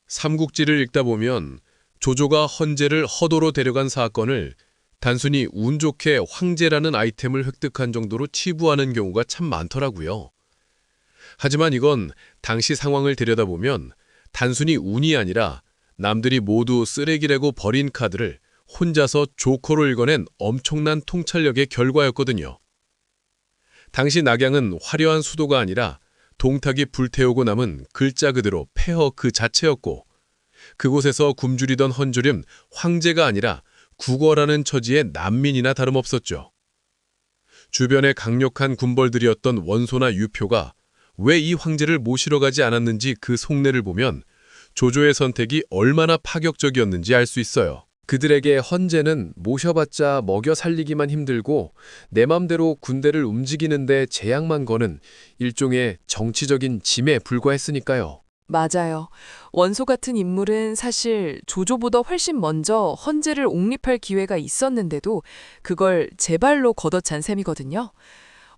삼국지를 읽다 보면 조조가 헌제를 허도로 데려간 사건을 단순히 운 좋게 황제라는 아이템을 획득한 정도로 치부하는 경우가 참 많더라고요. 하지만 이건 당시 상황을 들여다보면 단순히 운이 아니라 남들이 모두 쓰레기라고 버린 카드를 혼자서 조커로 읽어낸 엄청난 통찰력의 결과였거든요. 당시 낙양은 화려한 수도가 아니라 동탁이 불태우고 남은 글자 그대로 폐허 그 자체였고, 그곳에서 굶주리던 헌졸은 황제가 아니라 국어라는 처지의 난민이나 다름없었죠. 주변에 강력한 군벌들이었던 원소나 유표가 왜 이 황제를 모시러 가지 않았는지 그 속내를 보면 조조의 선택이 얼마나 파격적이었는지 알 수 있어요. 그들에게 헌제는 모셔봤자 먹여 살리기만 힘들고 내 맘대로 군대를 움직이는데 제약만 거는 일종의 정치적인 짐에 불과했으니까요. 맞아요. 원소 같은 인물은 사실 조조보다 훨씬 먼저 헌제를 옹립할 기회가 있었는데도 그걸 제 발로 걷어찬 셈이거든요.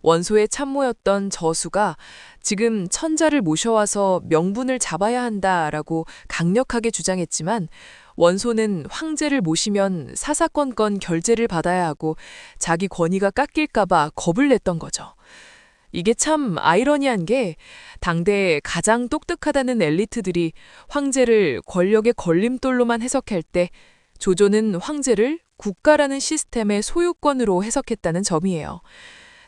원소의 참모였던 저수가 지금 천자를 모셔와서 명분을 잡아야 한다라고 강력하게 주장했지만, 원소는 황제를 모시면 사사건건 결제를 받아야 하고 자기 권위가 깎일까봐 겁을 냈던 거죠. 이게 참 아이러니한 게, 당대에 가장 똑똑하다는 엘리트들이 황제를 권력의 걸림돌로만 해석할 때 조조는 황제를 국가라는 시스템의 소유권으로 해석했다는 점이에요.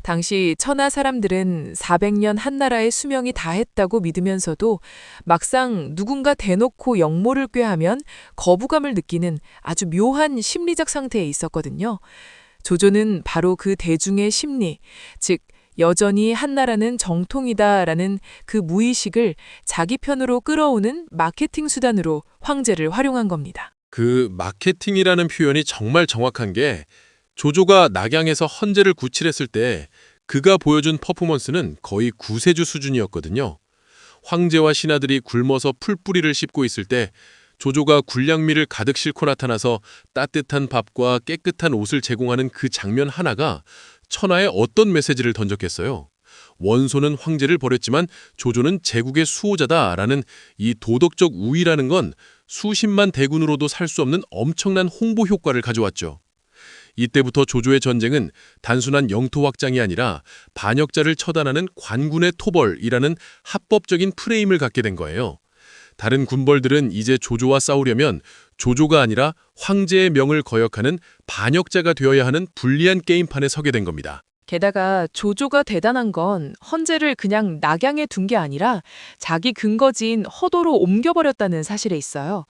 당시 천하 사람들은 400년 한나라의 수명이 다했다고 믿으면서도 막상 누군가 대놓고 역모를 꾀하면 거부감을 느끼는 아주 묘한 심리적 상태에 있었거든요. 조조는 바로 그 대중의 심리, 즉 여전히 한나라는 정통이다라는 그 무의식을 자기 편으로 끌어오는 마케팅 수단으로 황제를 활용한 겁니다. 그 마케팅이라는 표현이 정말 정확한 게, 조조가 낙양에서 헌제를 구칠했을 때 그가 보여준 퍼포먼스는 거의 구세주 수준이었거든요. 황제와 신하들이 굶어서 풀뿌리를 씹고 있을 때 조조가 군량미를 가득 싣고 나타나서 따뜻한 밥과 깨끗한 옷을 제공하는 그 장면 하나가 천하에 어떤 메시지를 던졌겠어요. 원소는 황제를 버렸지만 조조는 제국의 수호자다라는 이 도덕적 우위라는 건 수십만 대군으로도 살 수 없는 엄청난 홍보 효과를 가져왔죠. 이때부터 조조의 전쟁은 단순한 영토 확장이 아니라 반역자를 처단하는 관군의 토벌이라는 합법적인 프레임을 갖게 된 거예요. 다른 군벌들은 이제 조조와 싸우려면 조조가 아니라 황제의 명을 거역하는 반역자가 되어야 하는 불리한 게임판에 서게 된 겁니다. 게다가 조조가 대단한 건 헌제를 그냥 낙양에 둔 게 아니라 자기 근거지인 허도로 옮겨버렸다는 사실에 있어요.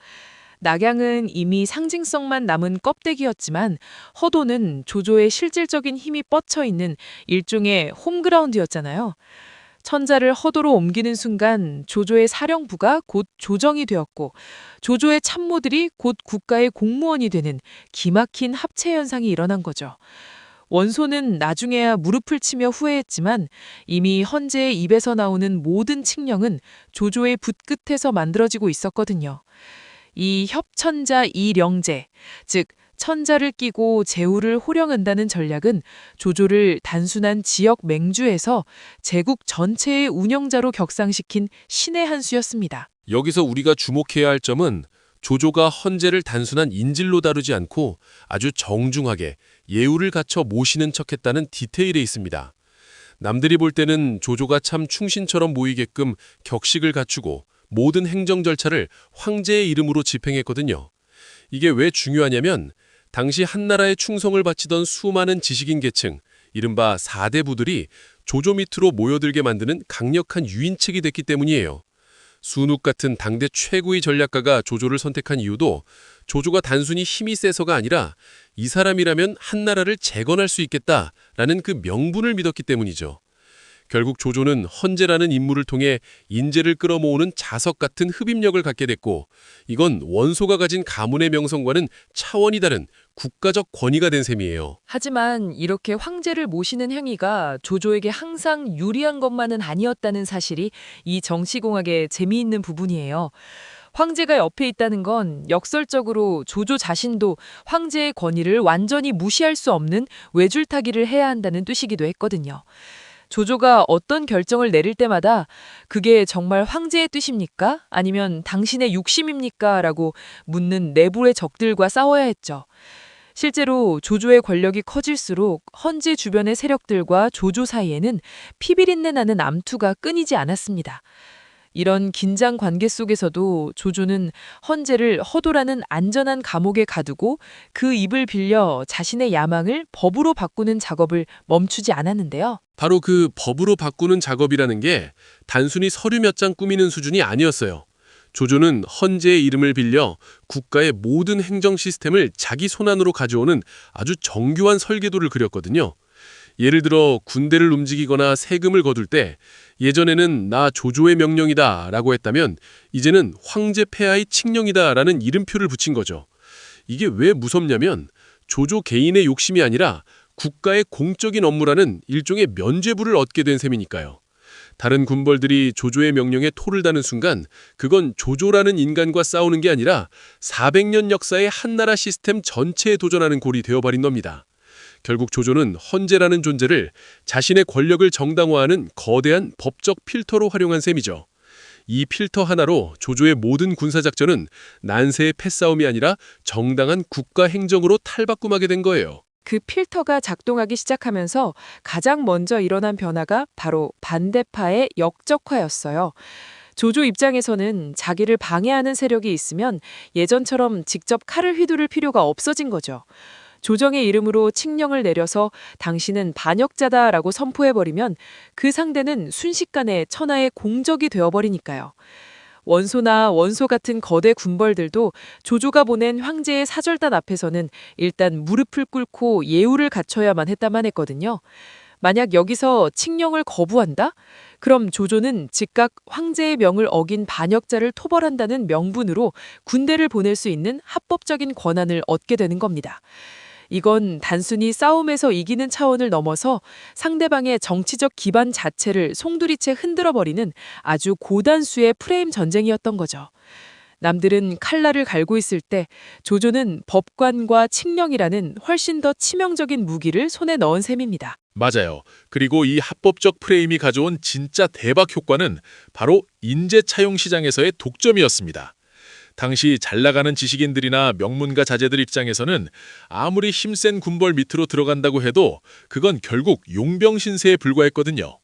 낙양은 이미 상징성만 남은 껍데기였지만 허도는 조조의 실질적인 힘이 뻗쳐 있는 일종의 홈그라운드였잖아요. 천자를 허도로 옮기는 순간 조조의 사령부가 곧 조정이 되었고, 조조의 참모들이 곧 국가의 공무원이 되는 기막힌 합체 현상이 일어난 거죠. 원소는 나중에야 무릎을 치며 후회했지만 이미 헌제의 입에서 나오는 모든 칙령은 조조의 붓끝에서 만들어지고 있었거든요. 이 협천자 이령제, 즉 천자를 끼고 제후를 호령한다는 전략은 조조를 단순한 지역 맹주에서 제국 전체의 운영자로 격상시킨 신의 한 수였습니다. 여기서 우리가 주목해야 할 점은 조조가 헌제를 단순한 인질로 다루지 않고 아주 정중하게 예우를 갖춰 모시는 척했다는 디테일에 있습니다. 남들이 볼 때는 조조가 참 충신처럼 보이게끔 격식을 갖추고 모든 행정 절차를 황제의 이름으로 집행했거든요. 이게 왜 중요하냐면 당시 한나라에 충성을 바치던 수많은 지식인 계층, 이른바 4대 부들이 조조 밑으로 모여들게 만드는 강력한 유인책이 됐기 때문이에요. 순욱 같은 당대 최고의 전략가가 조조를 선택한 이유도 조조가 단순히 힘이 세서가 아니라 이 사람이라면 한나라를 재건할 수 있겠다라는 그 명분을 믿었기 때문이죠. 결국 조조는 헌제라는 인물을 통해 인재를 끌어모으는 자석 같은 흡입력을 갖게 됐고, 이건 원소가 가진 가문의 명성과는 차원이 다른 국가적 권위가 된 셈이에요. 하지만 이렇게 황제를 모시는 행위가 조조에게 항상 유리한 것만은 아니었다는 사실이 이 정치공학의 재미있는 부분이에요. 황제가 옆에 있다는 건 역설적으로 조조 자신도 황제의 권위를 완전히 무시할 수 없는 외줄타기를 해야 한다는 뜻이기도 했거든요. 조조가 어떤 결정을 내릴 때마다 그게 정말 황제의 뜻입니까? 아니면 당신의 욕심입니까? 라고 묻는 내부의 적들과 싸워야 했죠. 실제로 조조의 권력이 커질수록 헌재 주변의 세력들과 조조 사이에는 피비린내 나는 암투가 끊이지 않았습니다. 이런 긴장 관계 속에서도 조조는 헌재를 허도라는 안전한 감옥에 가두고 그 입을 빌려 자신의 야망을 법으로 바꾸는 작업을 멈추지 않았는데요. 바로 그 법으로 바꾸는 작업이라는 게 단순히 서류 몇 장 꾸미는 수준이 아니었어요. 조조는 헌재의 이름을 빌려 국가의 모든 행정 시스템을 자기 손안으로 가져오는 아주 정교한 설계도를 그렸거든요. 예를 들어 군대를 움직이거나 세금을 거둘 때 예전에는 나 조조의 명령이다 라고 했다면 이제는 황제 폐하의 칙령이다 라는 이름표를 붙인 거죠. 이게 왜 무섭냐면 조조 개인의 욕심이 아니라 국가의 공적인 업무라는 일종의 면죄부를 얻게 된 셈이니까요. 다른 군벌들이 조조의 명령에 토를 다는 순간 그건 조조라는 인간과 싸우는 게 아니라 400년 역사의 한나라 시스템 전체에 도전하는 꼴이 되어버린 겁니다. 결국 조조는 헌재라는 존재를 자신의 권력을 정당화하는 거대한 법적 필터로 활용한 셈이죠. 이 필터 하나로 조조의 모든 군사작전은 난세의 패싸움이 아니라 정당한 국가 행정으로 탈바꿈하게 된 거예요. 그 필터가 작동하기 시작하면서 가장 먼저 일어난 변화가 바로 반대파의 역적화였어요. 조조 입장에서는 자기를 방해하는 세력이 있으면 예전처럼 직접 칼을 휘두를 필요가 없어진 거죠. 조정의 이름으로 칙령을 내려서 당신은 반역자다라고 선포해버리면 그 상대는 순식간에 천하의 공적이 되어버리니까요. 원소나 원소 같은 거대 군벌들도 조조가 보낸 황제의 사절단 앞에서는 일단 무릎을 꿇고 예우를 갖춰야만 했다만 했거든요. 만약 여기서 칙령을 거부한다? 그럼 조조는 즉각 황제의 명을 어긴 반역자를 토벌한다는 명분으로 군대를 보낼 수 있는 합법적인 권한을 얻게 되는 겁니다. 이건 단순히 싸움에서 이기는 차원을 넘어서 상대방의 정치적 기반 자체를 송두리째 흔들어버리는 아주 고단수의 프레임 전쟁이었던 거죠. 남들은 칼날을 갈고 있을 때 조조는 법관과 칙령이라는 훨씬 더 치명적인 무기를 손에 넣은 셈입니다. 맞아요. 그리고 이 합법적 프레임이 가져온 진짜 대박 효과는 바로 인재 차용 시장에서의 독점이었습니다. 당시 잘 나가는 지식인들이나 명문가 자제들 입장에서는 아무리 힘센 군벌 밑으로 들어간다고 해도 그건 결국 용병 신세에 불과했거든요.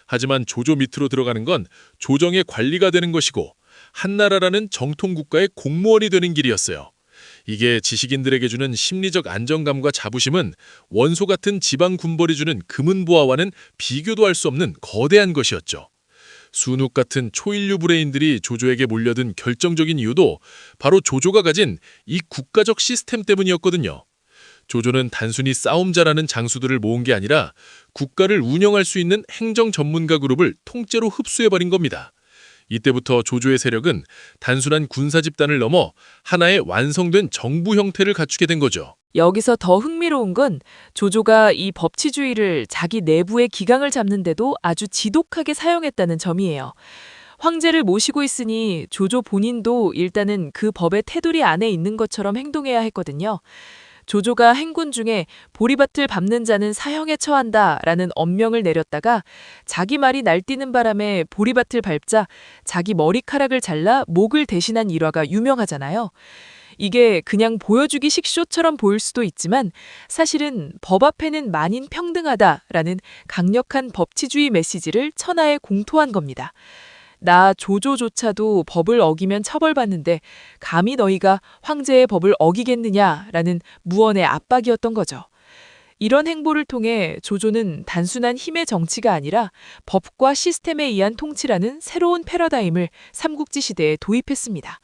하지만 조조 밑으로 들어가는 건 조정의 관리가 되는 것이고 한나라라는 정통 국가의 공무원이 되는 길이었어요. 이게 지식인들에게 주는 심리적 안정감과 자부심은 원소 같은 지방 군벌이 주는 금은보화와는 비교도 할 수 없는 거대한 것이었죠. 순욱 같은 초인류 브레인들이 조조에게 몰려든 결정적인 이유도 바로 조조가 가진 이 국가적 시스템 때문이었거든요. 조조는 단순히 싸움자라는 장수들을 모은 게 아니라 국가를 운영할 수 있는 행정 전문가 그룹을 통째로 흡수해버린 겁니다. 이때부터 조조의 세력은 단순한 군사 집단을 넘어 하나의 완성된 정부 형태를 갖추게 된 거죠. 여기서 더 흥미로운 건 조조가 이 법치주의를 자기 내부의 기강을 잡는데도 아주 지독하게 사용했다는 점이에요. 황제를 모시고 있으니 조조 본인도 일단은 그 법의 테두리 안에 있는 것처럼 행동해야 했거든요. 조조가 행군 중에 보리밭을 밟는 자는 사형에 처한다라는 엄명을 내렸다가 자기 말이 날뛰는 바람에 보리밭을 밟자 자기 머리카락을 잘라 목을 대신한 일화가 유명하잖아요. 이게 그냥 보여주기식 쇼처럼 보일 수도 있지만 사실은 법 앞에는 만인 평등하다라는 강력한 법치주의 메시지를 천하에 공토한 겁니다. 나 조조조차도 법을 어기면 처벌받는데 감히 너희가 황제의 법을 어기겠느냐라는 무언의 압박이었던 거죠. 이런 행보를 통해 조조는 단순한 힘의 정치가 아니라 법과 시스템에 의한 통치라는 새로운 패러다임을 삼국지 시대에 도입했습니다.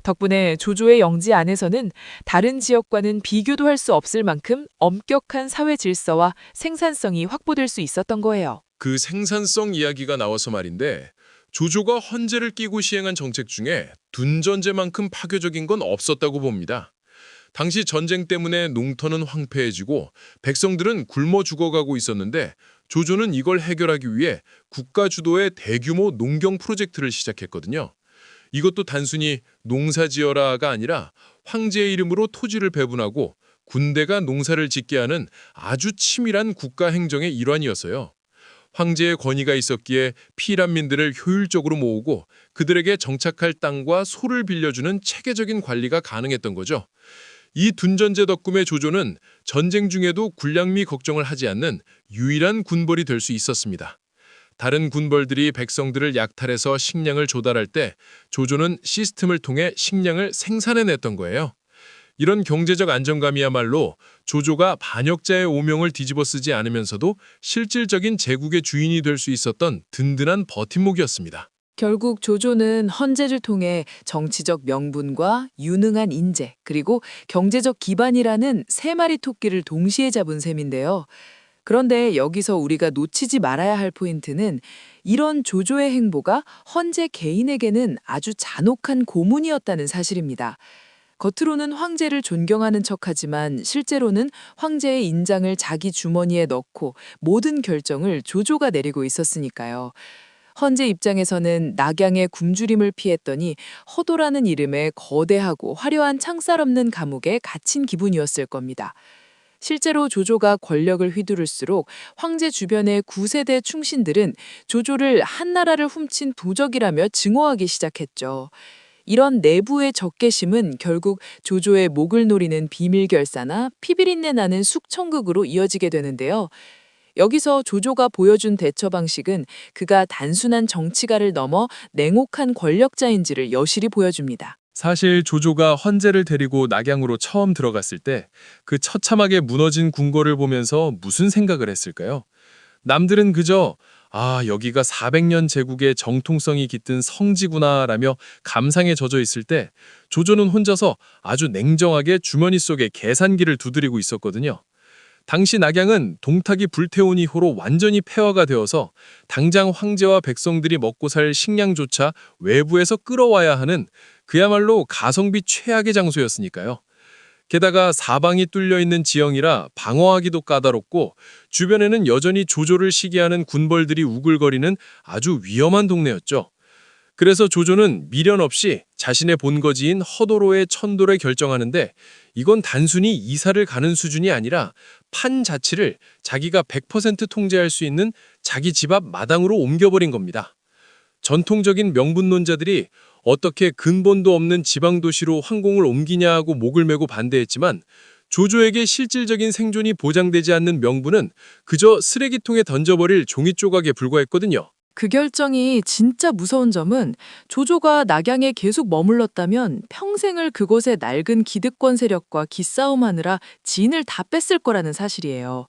덕분에 조조의 영지 안에서는 다른 지역과는 비교도 할 수 없을 만큼 엄격한 사회 질서와 생산성이 확보될 수 있었던 거예요. 그 생산성 이야기가 나와서 말인데 조조가 헌재를 끼고 시행한 정책 중에 둔전제만큼 파괴적인 건 없었다고 봅니다. 당시 전쟁 때문에 농터는 황폐해지고 백성들은 굶어 죽어가고 있었는데 조조는 이걸 해결하기 위해 국가 주도의 대규모 농경 프로젝트를 시작했거든요. 이것도 단순히 농사지어라가 아니라 황제의 이름으로 토지를 배분하고 군대가 농사를 짓게 하는 아주 치밀한 국가 행정의 일환이었어요. 황제의 권위가 있었기에 피란민들을 효율적으로 모으고 그들에게 정착할 땅과 소를 빌려주는 체계적인 관리가 가능했던 거죠. 이 둔전제 덕분에 조조는 전쟁 중에도 군량미 걱정을 하지 않는 유일한 군벌이 될 수 있었습니다. 다른 군벌들이 백성들을 약탈해서 식량을 조달할 때 조조는 시스템을 통해 식량을 생산해냈던 거예요. 이런 경제적 안정감이야말로 조조가 반역자의 오명을 뒤집어 쓰지 않으면서도 실질적인 제국의 주인이 될 수 있었던 든든한 버팀목이었습니다. 결국 조조는 헌재를 통해 정치적 명분과 유능한 인재, 그리고 경제적 기반이라는 세 마리 토끼를 동시에 잡은 셈인데요. 그런데 여기서 우리가 놓치지 말아야 할 포인트는 이런 조조의 행보가 헌재 개인에게는 아주 잔혹한 고문이었다는 사실입니다. 겉으로는 황제를 존경하는 척하지만 실제로는 황제의 인장을 자기 주머니에 넣고 모든 결정을 조조가 내리고 있었으니까요. 헌재 입장에서는 낙양의 굶주림을 피했더니 허도라는 이름의 거대하고 화려한 창살 없는 감옥에 갇힌 기분이었을 겁니다. 실제로 조조가 권력을 휘두를수록 황제 주변의 9세대 충신들은 조조를 한나라를 훔친 부적이라며 증오하기 시작했죠. 이런 내부의 적개심은 결국 조조의 목을 노리는 비밀결사나 피비린내 나는 숙청극으로 이어지게 되는데요. 여기서 조조가 보여준 대처 방식은 그가 단순한 정치가를 넘어 냉혹한 권력자인지를 여실히 보여줍니다. 사실 조조가 헌제를 데리고 낙양으로 처음 들어갔을 때 그 처참하게 무너진 궁궐을 보면서 무슨 생각을 했을까요? 남들은 그저 여기가 400년 제국의 정통성이 깃든 성지구나 라며 감상에 젖어 있을 때 조조는 혼자서 아주 냉정하게 주머니 속에 계산기를 두드리고 있었거든요. 당시 낙양은 동탁이 불태운 이후로 완전히 폐허가 되어서 당장 황제와 백성들이 먹고 살 식량조차 외부에서 끌어와야 하는 그야말로 가성비 최악의 장소였으니까요. 게다가 사방이 뚫려 있는 지형이라 방어하기도 까다롭고 주변에는 여전히 조조를 시기하는 군벌들이 우글거리는 아주 위험한 동네였죠. 그래서 조조는 미련 없이 자신의 본거지인 허도로의 천도를 결정하는데 이건 단순히 이사를 가는 수준이 아니라 판 자치를 자기가 100% 통제할 수 있는 자기 집 앞 마당으로 옮겨버린 겁니다. 전통적인 명분론자들이 어떻게 근본도 없는 지방도시로 황공을 옮기냐 하고 목을 메고 반대했지만 조조에게 실질적인 생존이 보장되지 않는 명분은 그저 쓰레기통에 던져버릴 종이 조각에 불과했거든요. 그 결정이 진짜 무서운 점은 조조가 낙양에 계속 머물렀다면 평생을 그곳의 낡은 기득권 세력과 기싸움하느라 진을 다 뺐을 거라는 사실이에요.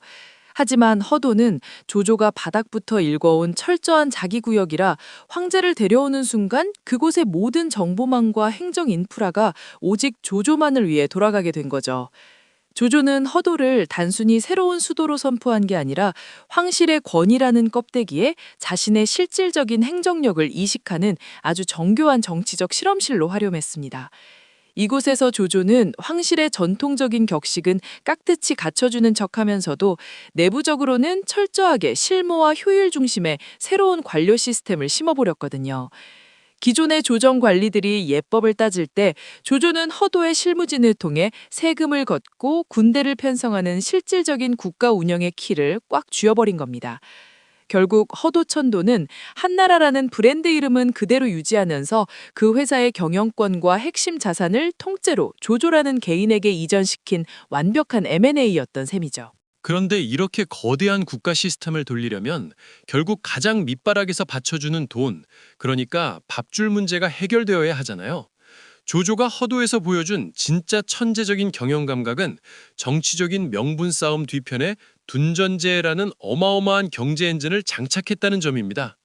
하지만 허도는 조조가 바닥부터 일궈온 철저한 자기구역이라 황제를 데려오는 순간 그곳의 모든 정보망과 행정 인프라가 오직 조조만을 위해 돌아가게 된 거죠. 조조는 허도를 단순히 새로운 수도로 선포한 게 아니라 황실의 권위라는 껍데기에 자신의 실질적인 행정력을 이식하는 아주 정교한 정치적 실험실로 활용했습니다. 이곳에서 조조는 황실의 전통적인 격식은 깍듯이 갖춰주는 척하면서도 내부적으로는 철저하게 실무와 효율 중심의 새로운 관료 시스템을 심어버렸거든요. 기존의 조정 관리들이 예법을 따질 때 조조는 허도의 실무진을 통해 세금을 걷고 군대를 편성하는 실질적인 국가 운영의 키를 꽉 쥐어버린 겁니다. 결국 허도천도는 한나라라는 브랜드 이름은 그대로 유지하면서 그 회사의 경영권과 핵심 자산을 통째로 조조라는 개인에게 이전시킨 완벽한 M&A였던 셈이죠. 그런데 이렇게 거대한 국가 시스템을 돌리려면 결국 가장 밑바닥에서 받쳐주는 돈, 그러니까 밥줄 문제가 해결되어야 하잖아요. 조조가 허도에서 보여준 진짜 천재적인 경영 감각은 정치적인 명분 싸움 뒤편에 둔전제라는 어마어마한 경제 엔진을 장착했다는 점입니다.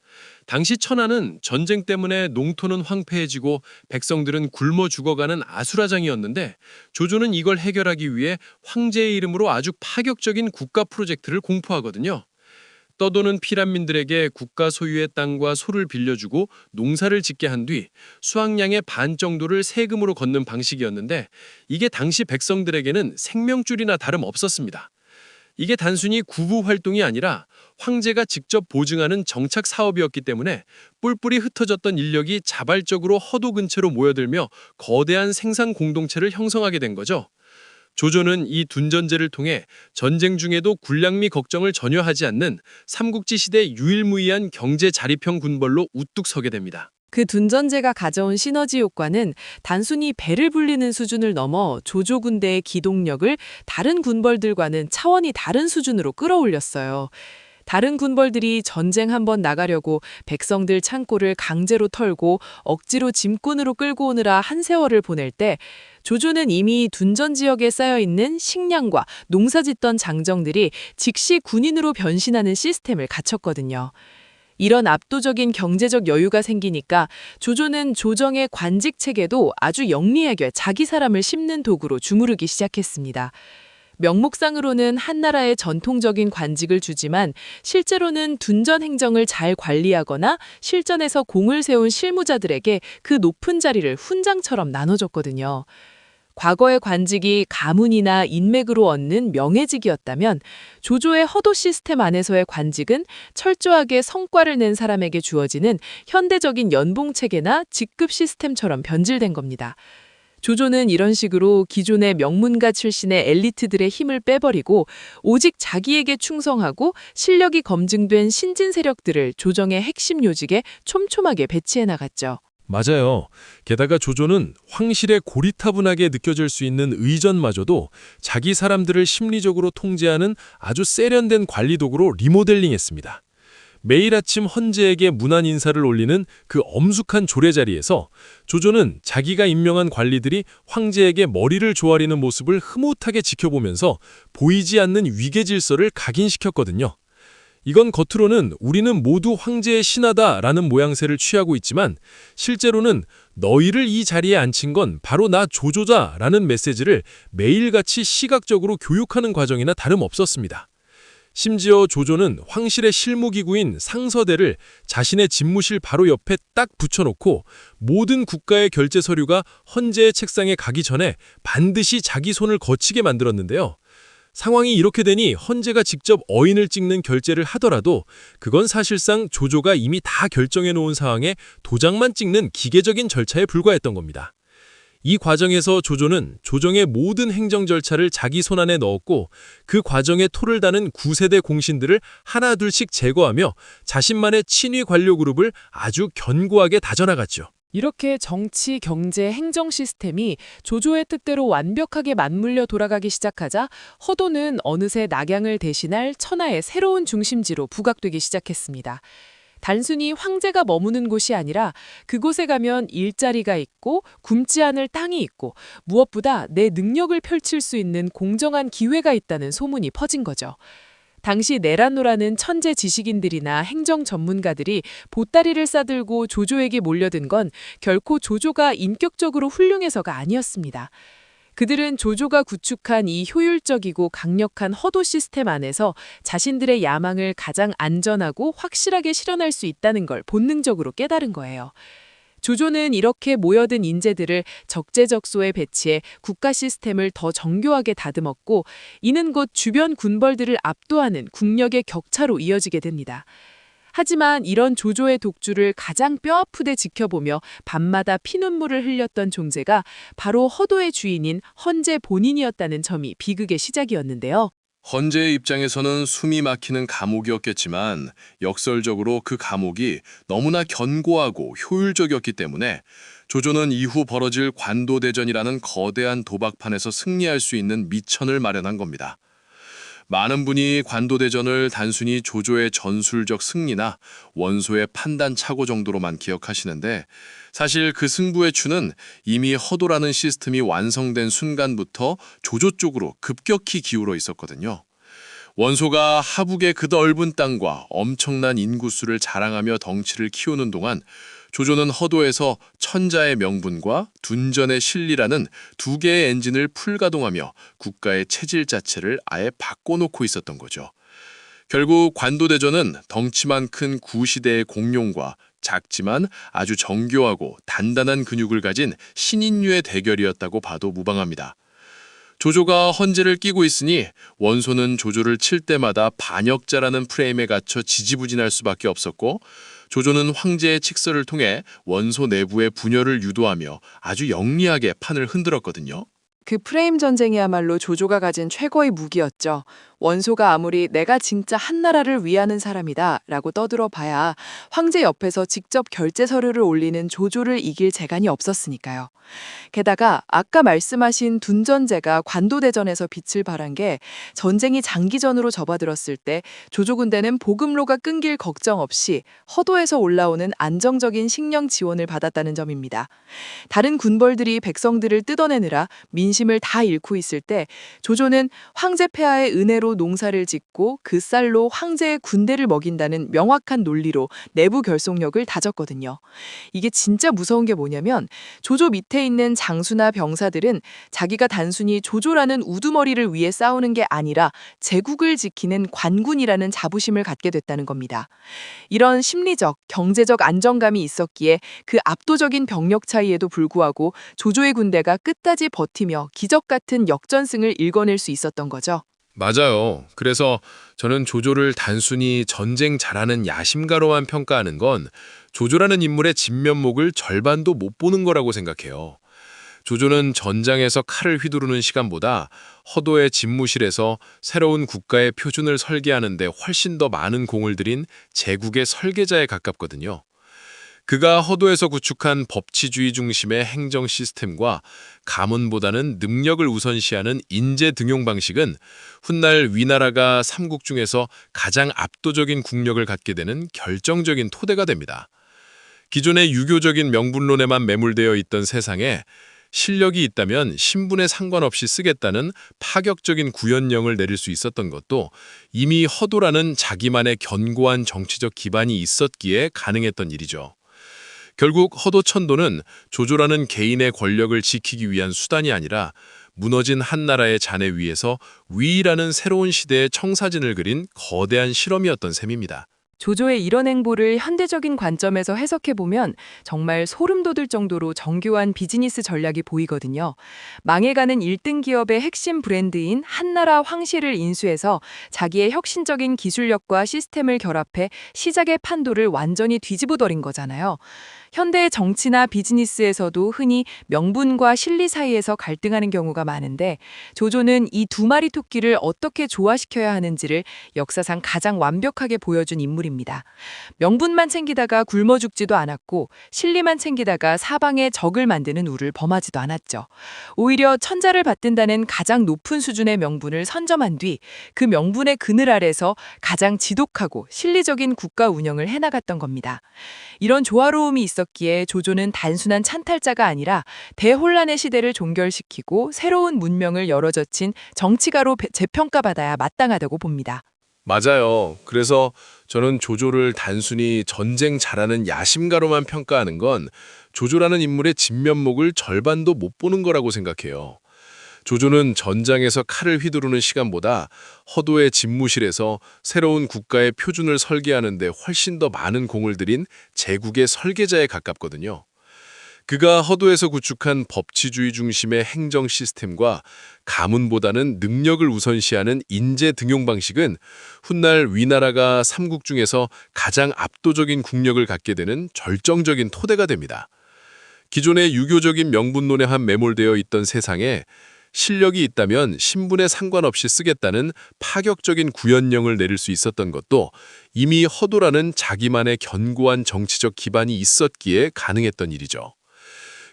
당시 천하는 전쟁 때문에 농토는 황폐해지고 백성들은 굶어 죽어가는 아수라장이었는데 조조는 이걸 해결하기 위해 황제의 이름으로 아주 파격적인 국가 프로젝트를 공포하거든요. 떠도는 피란민들에게 국가 소유의 땅과 소를 빌려주고 농사를 짓게 한 뒤 수확량의 반 정도를 세금으로 걷는 방식이었는데 이게 당시 백성들에게는 생명줄이나 다름없었습니다. 이게 단순히 구부 활동이 아니라 황제가 직접 보증하는 정착 사업이었기 때문에 뿔뿔이 흩어졌던 인력이 자발적으로 허도 근처로 모여들며 거대한 생산 공동체를 형성하게 된 거죠. 조조는 이 둔전제를 통해 전쟁 중에도 군량미 걱정을 전혀 하지 않는 삼국지 시대 유일무이한 경제 자립형 군벌로 우뚝 서게 됩니다. 그 둔전제가 가져온 시너지 효과는 단순히 배를 불리는 수준을 넘어 조조 군대의 기동력을 다른 군벌들과는 차원이 다른 수준으로 끌어올렸어요. 다른 군벌들이 전쟁 한번 나가려고 백성들 창고를 강제로 털고 억지로 짐꾼으로 끌고 오느라 한 세월을 보낼 때 조조는 이미 둔전 지역에 쌓여있는 식량과 농사짓던 장정들이 즉시 군인으로 변신하는 시스템을 갖췄거든요. 이런 압도적인 경제적 여유가 생기니까 조조는 조정의 관직 체계도 아주 영리하게 자기 사람을 씹는 도구로 주무르기 시작했습니다. 명목상으로는 한나라의 전통적인 관직을 주지만 실제로는 둔전 행정을 잘 관리하거나 실전에서 공을 세운 실무자들에게 그 높은 자리를 훈장처럼 나눠줬거든요. 과거의 관직이 가문이나 인맥으로 얻는 명예직이었다면 조조의 허도 시스템 안에서의 관직은 철저하게 성과를 낸 사람에게 주어지는 현대적인 연봉체계나 직급 시스템처럼 변질된 겁니다. 조조는 이런 식으로 기존의 명문가 출신의 엘리트들의 힘을 빼버리고 오직 자기에게 충성하고 실력이 검증된 신진 세력들을 조정의 핵심 요직에 촘촘하게 배치해 나갔죠. 맞아요. 게다가 조조는 황실에 고리타분하게 느껴질 수 있는 의전마저도 자기 사람들을 심리적으로 통제하는 아주 세련된 관리 도구로 리모델링했습니다. 매일 아침 헌제에게 문안 인사를 올리는 그 엄숙한 조례 자리에서 조조는 자기가 임명한 관리들이 황제에게 머리를 조아리는 모습을 흐뭇하게 지켜보면서 보이지 않는 위계 질서를 각인시켰거든요. 이건 겉으로는 우리는 모두 황제의 신하다라는 모양새를 취하고 있지만 실제로는 너희를 이 자리에 앉힌 건 바로 나 조조다라는 메시지를 매일같이 시각적으로 교육하는 과정이나 다름없었습니다. 심지어 조조는 황실의 실무기구인 상서대를 자신의 집무실 바로 옆에 딱 붙여놓고 모든 국가의 결제 서류가 헌제의 책상에 가기 전에 반드시 자기 손을 거치게 만들었는데요. 상황이 이렇게 되니 헌제가 직접 어인을 찍는 결제를 하더라도 그건 사실상 조조가 이미 다 결정해 놓은 상황에 도장만 찍는 기계적인 절차에 불과했던 겁니다. 이 과정에서 조조는 조정의 모든 행정 절차를 자기 손안에 넣었고 그 과정에 토를 다는 9세대 공신들을 하나둘씩 제거하며 자신만의 친위 관료 그룹을 아주 견고하게 다져나갔죠. 이렇게 정치, 경제, 행정 시스템이 조조의 뜻대로 완벽하게 맞물려 돌아가기 시작하자 허도는 어느새 낙양을 대신할 천하의 새로운 중심지로 부각되기 시작했습니다. 단순히 황제가 머무는 곳이 아니라 그곳에 가면 일자리가 있고 굶지 않을 땅이 있고 무엇보다 내 능력을 펼칠 수 있는 공정한 기회가 있다는 소문이 퍼진 거죠. 당시 내란노라는 천재 지식인들이나 행정 전문가들이 보따리를 싸들고 조조에게 몰려든 건 결코 조조가 인격적으로 훌륭해서가 아니었습니다. 그들은 조조가 구축한 이 효율적이고 강력한 허도 시스템 안에서 자신들의 야망을 가장 안전하고 확실하게 실현할 수 있다는 걸 본능적으로 깨달은 거예요. 조조는 이렇게 모여든 인재들을 적재적소에 배치해 국가 시스템을 더 정교하게 다듬었고 이는 곧 주변 군벌들을 압도하는 국력의 격차로 이어지게 됩니다. 하지만 이런 조조의 독주를 가장 뼈아프게 지켜보며 밤마다 피눈물을 흘렸던 존재가 바로 허도의 주인인 헌제 본인이었다는 점이 비극의 시작이었는데요. 헌제의 입장에서는 숨이 막히는 감옥이었겠지만 역설적으로 그 감옥이 너무나 견고하고 효율적이었기 때문에 조조는 이후 벌어질 관도대전이라는 거대한 도박판에서 승리할 수 있는 미천을 마련한 겁니다. 많은 분이 관도대전을 단순히 조조의 전술적 승리나 원소의 판단 착오 정도로만 기억하시는데 사실 그 승부의 추는 이미 허도라는 시스템이 완성된 순간부터 조조 쪽으로 급격히 기울어 있었거든요. 원소가 하북의 그 넓은 땅과 엄청난 인구수를 자랑하며 덩치를 키우는 동안 조조는 허도에서 천자의 명분과 둔전의 실리라는 두 개의 엔진을 풀가동하며 국가의 체질 자체를 아예 바꿔놓고 있었던 거죠. 결국 관도대전은 덩치만 큰 구시대의 공룡과 작지만 아주 정교하고 단단한 근육을 가진 신인류의 대결이었다고 봐도 무방합니다. 조조가 헌제를 끼고 있으니 원소는 조조를 칠 때마다 반역자라는 프레임에 갇혀 지지부진할 수밖에 없었고 조조는 황제의 칙서를 통해 원소 내부의 분열을 유도하며 아주 영리하게 판을 흔들었거든요. 그 프레임 전쟁이야말로 조조가 가진 최고의 무기였죠. 원소가 아무리 내가 진짜 한나라를 위하는 사람이다 라고 떠들어봐야 황제 옆에서 직접 결제 서류를 올리는 조조를 이길 재간이 없었으니까요. 게다가 아까 말씀하신 둔전제가 관도대전에서 빛을 발한 게 전쟁이 장기전으로 접어들었을 때 조조 군대는 보급로가 끊길 걱정 없이 허도에서 올라오는 안정적인 식량 지원을 받았다는 점입니다. 다른 군벌들이 백성들을 뜯어내느라 민심을 다 잃고 있을 때 조조는 황제 폐하의 은혜로 농사를 짓고 그 쌀로 황제의 군대를 먹인다는 명확한 논리로 내부 결속력을 다졌거든요. 이게 진짜 무서운 게 뭐냐면 조조 밑에 있는 장수나 병사들은 자기가 단순히 조조라는 우두머리를 위해 싸우는 게 아니라 제국을 지키는 관군이라는 자부심을 갖게 됐다는 겁니다. 이런 심리적, 경제적 안정감이 있었기에 그 압도적인 병력 차이에도 불구하고 조조의 군대가 끝까지 버티며 기적 같은 역전승을 일궈낼 수 있었던 거죠. 맞아요. 그래서 저는 조조를 단순히 전쟁 잘하는 야심가로만 평가하는 건 조조라는 인물의 진면목을 절반도 못 보는 거라고 생각해요. 조조는 전장에서 칼을 휘두르는 시간보다 허도의 집무실에서 새로운 국가의 표준을 설계하는 데 훨씬 더 많은 공을 들인 제국의 설계자에 가깝거든요. 그가 허도에서 구축한 법치주의 중심의 행정 시스템과 가문보다는 능력을 우선시하는 인재 등용 방식은 훗날 위나라가 삼국 중에서 가장 압도적인 국력을 갖게 되는 결정적인 토대가 됩니다. 기존의 유교적인 명분론에만 매몰되어 있던 세상에 실력이 있다면 신분에 상관없이 쓰겠다는 파격적인 구현령을 내릴 수 있었던 것도 이미 허도라는 자기만의 견고한 정치적 기반이 있었기에 가능했던 일이죠. 결국 허도천도는 조조라는 개인의 권력을 지키기 위한 수단이 아니라 무너진 한나라의 잔해 위에서 위라는 새로운 시대의 청사진을 그린 거대한 실험이었던 셈입니다. 조조의 이런 행보를 현대적인 관점에서 해석해보면 정말 소름 돋을 정도로 정교한 비즈니스 전략이 보이거든요. 망해가는 1등 기업의 핵심 브랜드인 한나라 황실을 인수해서 자기의 혁신적인 기술력과 시스템을 결합해 시장의 판도를 완전히 뒤집어버린 거잖아요. 현대의 정치나 비즈니스에서도 흔히 명분과 실리 사이에서 갈등하는 경우가 많은데 조조는 이 두 마리 토끼를 어떻게 조화시켜야 하는지를 역사상 가장 완벽하게 보여준 인물입니다. 명분만 챙기다가 굶어 죽지도 않았고 실리만 챙기다가 사방에 적을 만드는 우를 범하지도 않았죠. 오히려 천자를 받든다는 가장 높은 수준의 명분을 선점한 뒤 그 명분의 그늘 아래서 가장 지독하고 실리적인 국가 운영을 해나갔던 겁니다. 이런 조화로움이 있었기에 조조는 단순한 찬탈자가 아니라 대혼란의 시대를 종결시키고 새로운 문명을 열어젖힌 정치가로 재평가받아야 마땅하다고 봅니다. 맞아요. 그래서 저는 조조를 단순히 전쟁 잘하는 야심가로만 평가하는 건 조조라는 인물의 진면목을 절반도 못 보는 거라고 생각해요. 조조는 전장에서 칼을 휘두르는 시간보다 허도의 집무실에서 새로운 국가의 표준을 설계하는 데 훨씬 더 많은 공을 들인 제국의 설계자에 가깝거든요. 그가 허도에서 구축한 법치주의 중심의 행정 시스템과 가문보다는 능력을 우선시하는 인재 등용 방식은 훗날 위나라가 삼국 중에서 가장 압도적인 국력을 갖게 되는 절정적인 토대가 됩니다. 기존의 유교적인 명분론에 한 매몰되어 있던 세상에 실력이 있다면 신분에 상관없이 쓰겠다는 파격적인 구현령을 내릴 수 있었던 것도 이미 허도라는 자기만의 견고한 정치적 기반이 있었기에 가능했던 일이죠.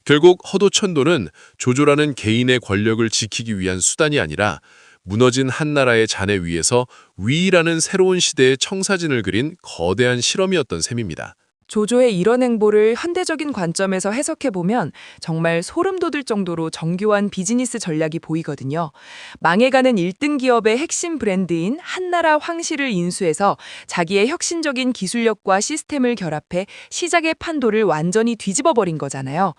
결국 허도천도는 조조라는 개인의 권력을 지키기 위한 수단이 아니라 무너진 한나라의 잔해 위에서 위라는 새로운 시대의 청사진을 그린 거대한 실험이었던 셈입니다. 조조의 이런 행보를 현대적인 관점에서 해석해보면 정말 소름 돋을 정도로 정교한 비즈니스 전략이 보이거든요. 망해가는 1등 기업의 핵심 브랜드인 한나라 황실을 인수해서 자기의 혁신적인 기술력과 시스템을 결합해 시장의 판도를 완전히 뒤집어버린 거잖아요.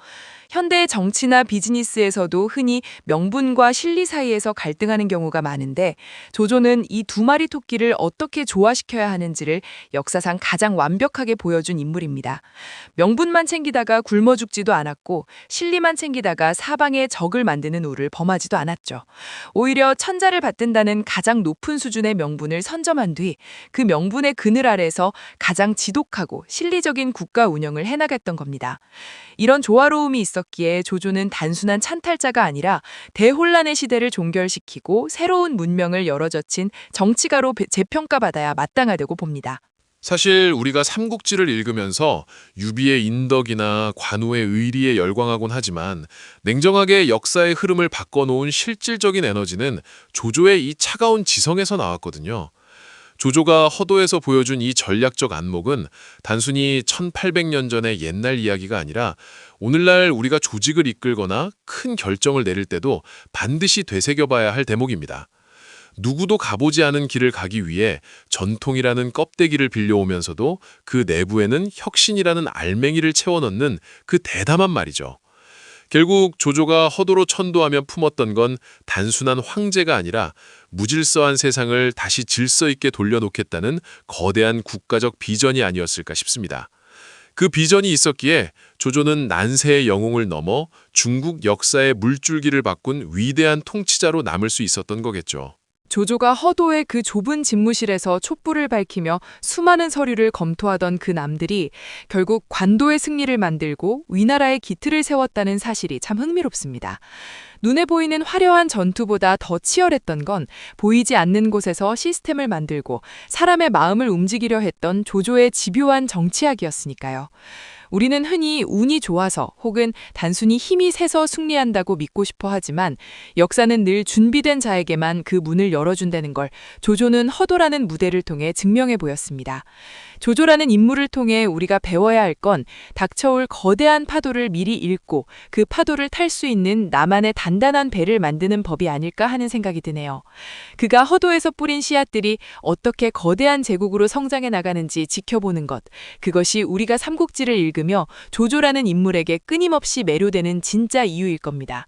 현대의 정치나 비즈니스에서도 흔히 명분과 실리 사이에서 갈등하는 경우가 많은데 조조는 이 두 마리 토끼를 어떻게 조화시켜야 하는지를 역사상 가장 완벽하게 보여준 인물입니다. 명분만 챙기다가 굶어 죽지도 않았고 실리만 챙기다가 사방에 적을 만드는 우를 범하지도 않았죠. 오히려 천자를 받든다는 가장 높은 수준의 명분을 선점한 뒤 그 명분의 그늘 아래서 가장 지독하고 실리적인 국가 운영을 해나갔던 겁니다. 이런 조화로움이 있었기에 조조는 단순한 찬탈자가 아니라 대혼란의 시대를 종결시키고 새로운 문명을 열어젖힌 정치가로 재평가받아야 마땅하다고 봅니다. 사실 우리가 삼국지를 읽으면서 유비의 인덕이나 관우의 의리에 열광하곤 하지만 냉정하게 역사의 흐름을 바꿔놓은 실질적인 에너지는 조조의 이 차가운 지성에서 나왔거든요. 조조가 허도에서 보여준 이 전략적 안목은 단순히 1800년 전의 옛날 이야기가 아니라 오늘날 우리가 조직을 이끌거나 큰 결정을 내릴 때도 반드시 되새겨봐야 할 대목입니다. 누구도 가보지 않은 길을 가기 위해 전통이라는 껍데기를 빌려오면서도 그 내부에는 혁신이라는 알맹이를 채워넣는 그 대담한 말이죠. 결국 조조가 허도로 천도하며 품었던 건 단순한 황제가 아니라 무질서한 세상을 다시 질서 있게 돌려놓겠다는 거대한 국가적 비전이 아니었을까 싶습니다. 그 비전이 있었기에 조조는 난세의 영웅을 넘어 중국 역사의 물줄기를 바꾼 위대한 통치자로 남을 수 있었던 거겠죠. 조조가 허도의 그 좁은 집무실에서 촛불을 밝히며 수많은 서류를 검토하던 그 남들이 결국 관도의 승리를 만들고 위나라의 기틀을 세웠다는 사실이 참 흥미롭습니다. 눈에 보이는 화려한 전투보다 더 치열했던 건 보이지 않는 곳에서 시스템을 만들고 사람의 마음을 움직이려 했던 조조의 집요한 정치학이었으니까요. 우리는 흔히 운이 좋아서 혹은 단순히 힘이 세서 승리한다고 믿고 싶어 하지만 역사는 늘 준비된 자에게만 그 문을 열어준다는 걸 조조는 허도라는 무대를 통해 증명해 보였습니다. 조조라는 인물을 통해 우리가 배워야 할 건 닥쳐올 거대한 파도를 미리 읽고 그 파도를 탈 수 있는 나만의 단단한 배를 만드는 법이 아닐까 하는 생각이 드네요. 그가 허도에서 뿌린 씨앗들이 어떻게 거대한 제국으로 성장해 나가는지 지켜보는 것, 그것이 우리가 삼국지를 읽으며 조조라는 인물에게 끊임없이 매료되는 진짜 이유일 겁니다.